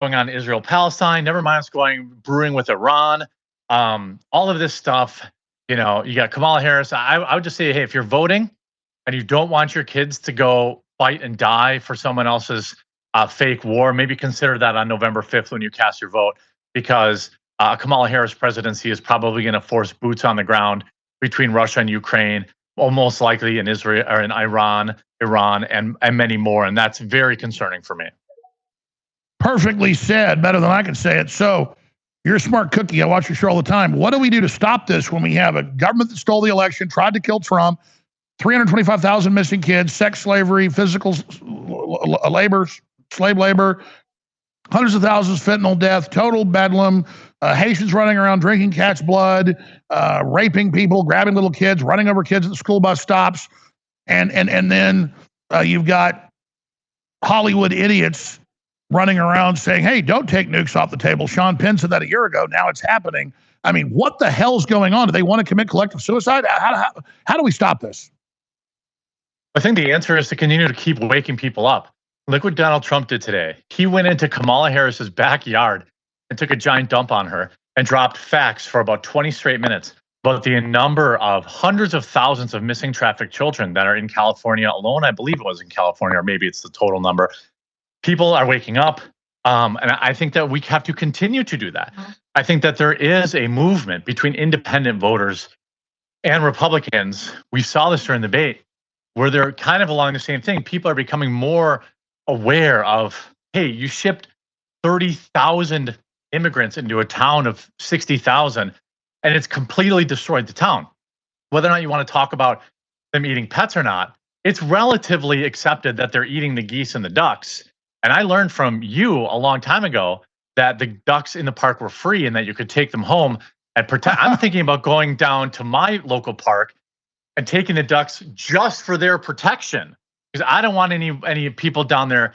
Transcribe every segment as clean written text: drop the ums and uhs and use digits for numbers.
going on in Israel, Palestine. Never mind what's brewing with Iran. All of this stuff. You know, you got Kamala Harris. I would just say, hey, if you're voting and you don't want your kids to go fight and die for someone else's fake war, maybe consider that on November 5th when you cast your vote, because Kamala Harris presidency is probably going to force boots on the ground between Russia and Ukraine, almost likely in Israel or in Iran, and many more. And that's very concerning for me. Perfectly said, better than I could say it. So you're a smart cookie. I watch your show all the time. What do we do to stop this when we have a government that stole the election, tried to kill Trump, 325,000 missing kids, sex slavery, physical labor, slave labor, hundreds of thousands fentanyl death, total bedlam, Haitians running around drinking cat's blood, raping people, grabbing little kids, running over kids at the school bus stops, and then you've got Hollywood idiots running around saying, hey, don't take nukes off the table. Sean Penn said that a year ago. Now it's happening. I mean, what the hell's going on? Do they want to commit collective suicide? How do we stop this? I think the answer is to continue to keep waking people up. Look what Donald Trump did today. He went into Kamala Harris's backyard and took a giant dump on her and dropped facts for about 20 straight minutes about the number of hundreds of thousands of missing trafficked children that are in California alone. I believe it was in California, or maybe it's the total number. People are waking up, and I think that we have to continue to do that. I think that there is a movement between independent voters and Republicans. We saw this during the debate, where they're kind of along the same thing. People are becoming more aware of, hey, you shipped 30,000 immigrants into a town of 60,000, and it's completely destroyed the town. Whether or not you want to talk about them eating pets or not, it's relatively accepted that they're eating the geese and the ducks. And I learned from you a long time ago that the ducks in the park were free and that you could take them home and protect. I'm thinking about going down to my local park and taking the ducks just for their protection, because I don't want any people down there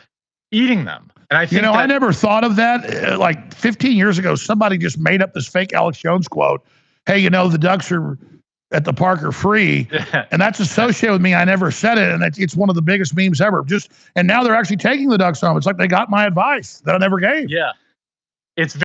eating them. And I think, I never thought of that. Like 15 years ago, somebody just made up this fake Alex Jones quote. Hey, the ducks are at the park are free, and that's associated with me. I never said it, and it's one of the biggest memes ever. And now they're actually taking the ducks home. It's like they got my advice that I never gave. Yeah, it's